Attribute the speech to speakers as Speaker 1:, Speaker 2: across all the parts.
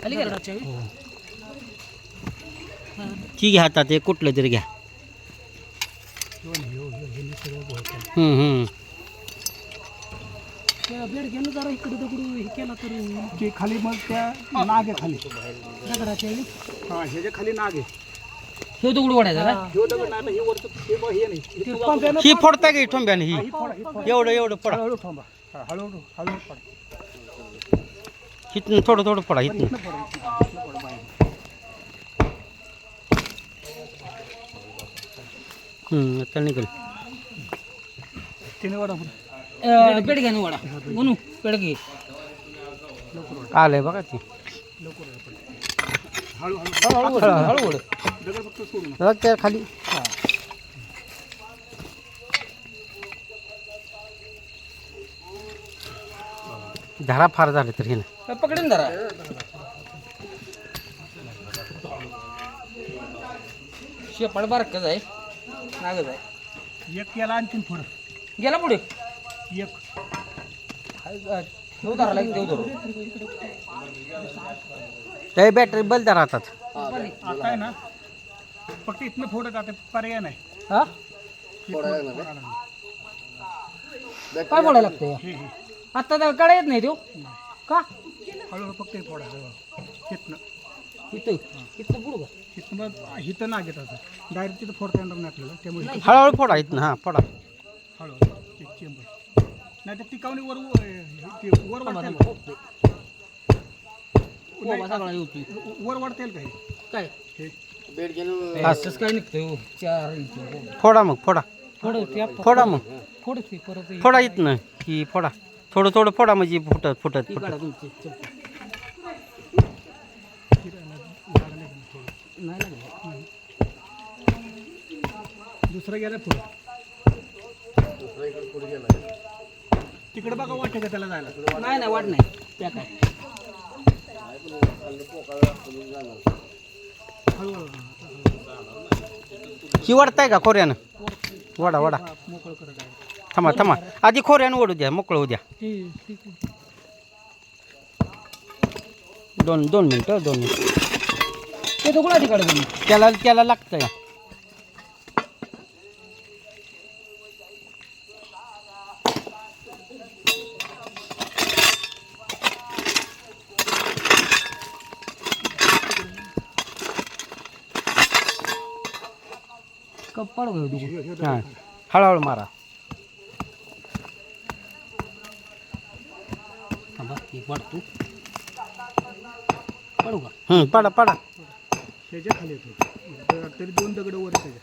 Speaker 1: खाली गेला
Speaker 2: ती घ्या आता ते कुठलं तरी घ्या
Speaker 1: बेड घेऊन जरा इकडे दगडू हे केला तर
Speaker 3: की खाली मग त्या नाग आहे खाली
Speaker 1: दगडाच्या
Speaker 3: हा ह्याच्या खाली नाग आहे
Speaker 1: हे दगड वाढायचा का
Speaker 3: ह्यो दगड नाही हे वरचं हे बघ, हे नाही
Speaker 1: ते पंप्यानं
Speaker 2: ही फोडता की ठोंब्याने ही एवढं एवढं पडा
Speaker 3: हळूहळू थांबा हळूहळू हळूहळू पड
Speaker 2: इथून थोडं थोडं पडा इथून
Speaker 3: इथनं पड बाहेर
Speaker 2: आता निघेल
Speaker 3: तिने वाडा
Speaker 1: बेड घ्या वाडा गुनू बेड घे
Speaker 2: आलंय बघा ती
Speaker 3: हळूहळू
Speaker 2: हळू
Speaker 3: दगड फक्त सोडून
Speaker 2: त्या खाली धारा फार झाले तर हे ना
Speaker 1: पकडून जरा शेपाळ बारकच आहे नागच आहे
Speaker 3: एक केला आणखीन पुढं
Speaker 1: गेला पुढे
Speaker 3: एक
Speaker 1: ठेव धरायला देऊ धरू
Speaker 2: त्या बॅटरी बंद राहतात
Speaker 3: आता आहे ना फक्त इथनं फोडत आता पर्याय नाही
Speaker 1: हा काय बोलायला लागतं
Speaker 3: हे हे
Speaker 1: आता तर कळा येत नाही तो का
Speaker 3: हळूहळू फक्त हे फोडा इथनं
Speaker 1: इथं इथं पुढं का
Speaker 3: इथनं मग इथं नाग येत असं डायरेक्ट तिथं फोडता येणार नाही आपल्याला त्यामुळे इथं
Speaker 2: हळूहळू फोडा इथनं हां फोडा
Speaker 3: हळूहळू एक चेंबर नाही तर टिकावणी वर वर वाढता येईल
Speaker 1: सगळा येतोय
Speaker 3: वर वाढता येईल का हे
Speaker 1: काय
Speaker 3: हे
Speaker 1: असंच काय निघतंय 4 इंच
Speaker 2: फोडा मग फोडा फोडा मग
Speaker 1: फोडते परत
Speaker 2: फोडा इथनं की फोडा थोडं थोडं फोडा म्हणजे फुटत फुटत
Speaker 1: ती
Speaker 2: फुटत
Speaker 1: काढा तुमची चप्पल. नाही लागलं
Speaker 3: दुसरं गेलं पुढं तिकडे बघा वाटतं का त्याला जायला
Speaker 1: नाही नाही वाट नाही त्या काय
Speaker 3: हळूहळू
Speaker 2: ही वडताय का खोऱ्यानं वडा वडा
Speaker 3: मोकळं करत आहे
Speaker 2: थांबा थांबा आधी खोऱ्यानं ओढू द्या मोकळं होऊ द्या दोन मिनटं
Speaker 1: ते दगड आधी काढा तुम्ही
Speaker 2: त्याला लागतं या
Speaker 1: कप्पाड घेऊ दगड
Speaker 2: हां हळूहळू मारा
Speaker 1: थांबा एक वाटतो पडू का
Speaker 2: पडा पडा
Speaker 3: ह्याच्या खाली येतो तरी 2 दगड वर त्याच्या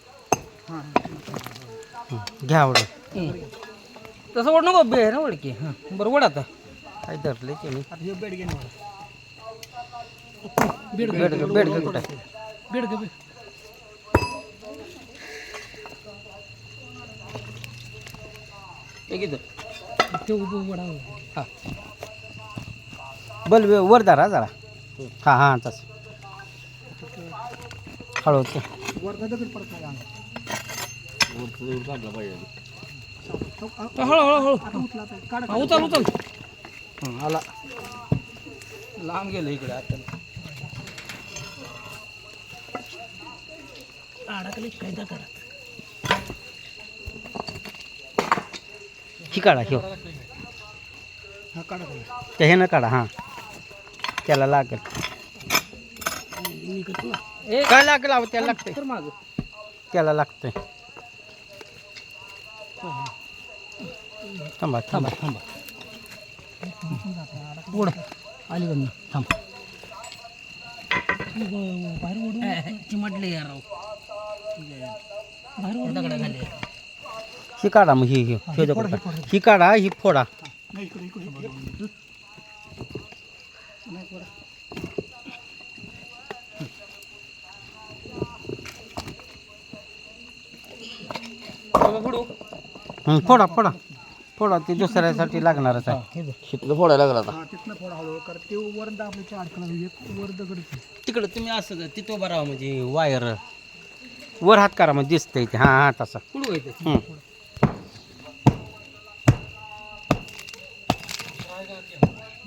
Speaker 3: हां
Speaker 2: घ्या आवडं
Speaker 1: तसं वड नको बे ना वडकी हां बरं वड आता
Speaker 2: काय धरले त्याने
Speaker 3: आता हे बेड घेऊन मला
Speaker 1: बेड
Speaker 2: बेड बेड कुठं आहे?
Speaker 1: बेड घे एक इथं ते उभं वडा हां
Speaker 2: बल वर धरा जरा हां हां तसं हळू ते
Speaker 3: वर दगड पडत नाही अंगात.
Speaker 1: हळू हळू हळू
Speaker 3: आता उचला आता काढा
Speaker 1: हा, उचल उचल आला लांब गेलं इकडे आता अडकले काय करा
Speaker 2: ही काढा ह्यो
Speaker 3: हा काढा त्याला.
Speaker 2: त्या ह्यानं काढा हां त्याला लागेल
Speaker 1: ए
Speaker 2: काय लागेल अहो त्याला लागतंय
Speaker 1: तर माग
Speaker 2: त्याला लागतंय थांबा थांबा
Speaker 1: थांबा ओढ आली बंद थांब बाहेर ओढून चिमटले यार बाहेर ओढ दगडा खाली
Speaker 2: ही काढा मग ही ही काढा ही फोडा
Speaker 3: नाही इकडे इकडे नाही पडा.
Speaker 2: फोडा फोडा फोडा ते दुसऱ्यासाठी लागणारच आहे शिकलं फोडायला लागला आता
Speaker 3: हा तिथनं फोडा हळूहळू कारण ते वर दाबल्याच्या अडकला एक वर दगड
Speaker 2: तिकडं तुम्ही असं तिथं उभं राहा म्हणजे वायर वर हात करा म्हणजे दिसतंय ते हां हां तसा
Speaker 1: पुढं व्हायचं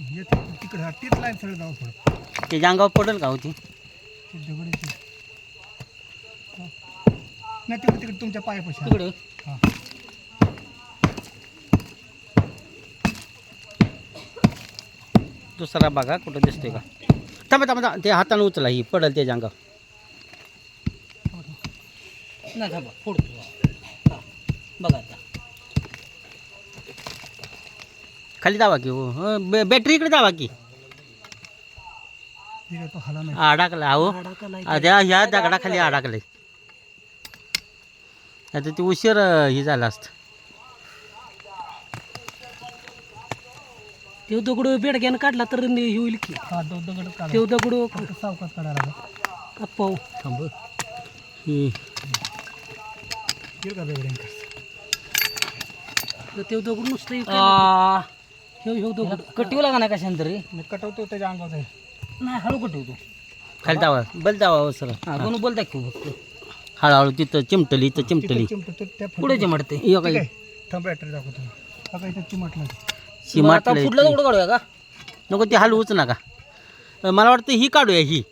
Speaker 3: हे इकडे हा तीच लाईन सरळ जाऊ पुढं
Speaker 2: ते अंगावर पडेल का होती
Speaker 3: ती दगडीची हा. नाही तिकडे तिकडे तुमच्या पायापाशी
Speaker 2: तिकडे
Speaker 3: हां
Speaker 2: दुसरा बघा कुठं दिसतोय का थांबा थांबा थांबा. ते हाताने उचला ही पडेल त्याच्या अंगावर
Speaker 1: नाही थांबा फोडतो हा बघा आता
Speaker 2: खाली जावा की हो बॅटरी इकडे जावा की
Speaker 3: ठीक आहे तो हाला नाही
Speaker 2: अडकला हो त्या ह्या दगडाखाली अडकले आता ते उशीर हे झालं असतं
Speaker 1: ते दगड बेडग्यानं काढला तर हे होईल की
Speaker 3: हा दगड काढा
Speaker 1: ते दगड
Speaker 3: सावकाश काढायला लागला
Speaker 1: पाहू
Speaker 3: थांब
Speaker 2: हम्म.
Speaker 3: येईल का दगड
Speaker 1: ते दगड नुसतं हे दगड कटिव लागा ना कशाने तरी
Speaker 3: मी कटवतो त्याच्या अंगावर जाईल
Speaker 1: नाही हळू कटिवतो
Speaker 2: खाली जावा बल जावा हो सर
Speaker 1: हा दोन बोल दाखवू फक्त
Speaker 2: हळूहळू तिथं चिमटली इथं चिमटली
Speaker 3: चिमटतो त्या
Speaker 1: पुढे चिमटते
Speaker 2: यो काय
Speaker 3: थांब बॅटरी दाखवतो बघा इथं चिमटलं
Speaker 1: आता
Speaker 2: चिमाटलंय
Speaker 1: पुढलं
Speaker 2: ते.
Speaker 1: दगड काढूया का
Speaker 2: नको ती हलवूच नका मला वाटतं ही काढूया ही